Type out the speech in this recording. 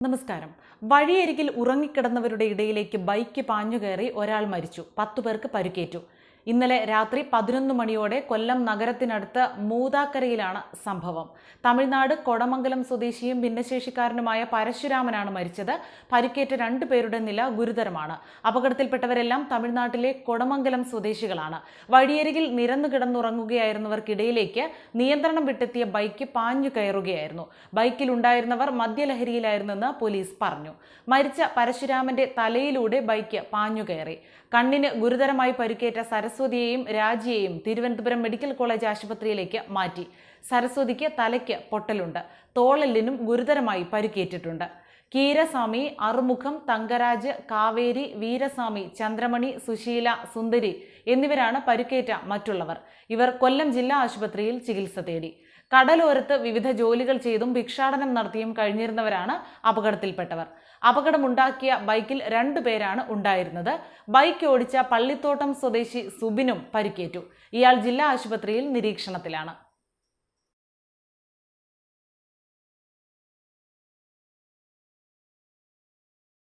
നമസ്കാരം. വഴിയരികിൽ ഉറങ്ങിക്കിടന്നവരുടെ ഇടയിലേക്ക് ബൈക്ക് പാഞ്ഞുകയറി ഒരാൾ മരിച്ചു. 10 പേർക്ക് പരിക്കേറ്റു. ഇന്നലെ രാത്രി 11 മണിയോടെ കൊല്ലം നഗരത്തിനടുത്ത് മൂതാക്കരയിലാണ് സംഭവം. തമിഴ്നാട് കൊടമംഗലം സ്വദേശിയും ഭിന്നശേഷിക്കാരനുമായ പരശുരാമനാണ് മരിച്ചത്. പരിക്കേറ്റ 2 പേരുടെ നില ഗുരുതരമാണ്. അപകടത്തിൽപ്പെട്ടവരെല്ലാം തമിഴ്നാട്ടിലെ കൊടമംഗലം സ്വദേശികളാണ്. വഴിയരികിൽ നിരന്നു കിടന്നുറങ്ങുകയായിരുന്നവർക്കിടയിലേക്ക് നിയന്ത്രണം വിട്ടെത്തിയ ബൈക്ക് പാഞ്ഞു കയറുകയായിരുന്നു. ബൈക്കിലുണ്ടായിരുന്നവർ മദ്യലഹരിയിലായിരുന്നെന്ന് പോലീസ് പറഞ്ഞു. മരിച്ച പരശുരാമന്റെ തലയിലൂടെ ബൈക്ക് പാഞ്ഞുകയറി. കണ്ണിന് ഗുരുതരമായി പരിക്കേറ്റ സരസ്വതിയെയും രാജിയെയും തിരുവനന്തപുരം മെഡിക്കൽ കോളേജ് ആശുപത്രിയിലേക്ക് മാറ്റി. സരസ്വതിക്ക് തലയ്ക്ക് പൊട്ടലുണ്ട്. തോളെല്ലിനും ഗുരുതരമായി പരിക്കേറ്റിട്ടുണ്ട്. കീരസ്വാമി, അറുമുഖം, തങ്കരാജ്, കാവേരി, വീരസ്വാമി, ചന്ദ്രമണി, സുശീല, സുന്ദരി എന്നിവരാണ് പരിക്കേറ്റ മറ്റുള്ളവർ. ഇവർ കൊല്ലം ജില്ലാ ആശുപത്രിയിൽ ചികിത്സ തേടി. കടലോരത്ത് വിവിധ ജോലികൾ ചെയ്തും ഭിക്ഷാടനം നടത്തിയും കഴിഞ്ഞിരുന്നവരാണ് അപകടത്തിൽപ്പെട്ടവർ. അപകടമുണ്ടാക്കിയ ബൈക്കിൽ 2 പേരാണ് ഉണ്ടായിരുന്നത്. ബൈക്ക് ഓടിച്ച പള്ളിത്തോട്ടം സ്വദേശി സുബിനും പരിക്കേറ്റു. ഇയാൾ ജില്ലാ ആശുപത്രിയിൽ നിരീക്ഷണത്തിലാണ്.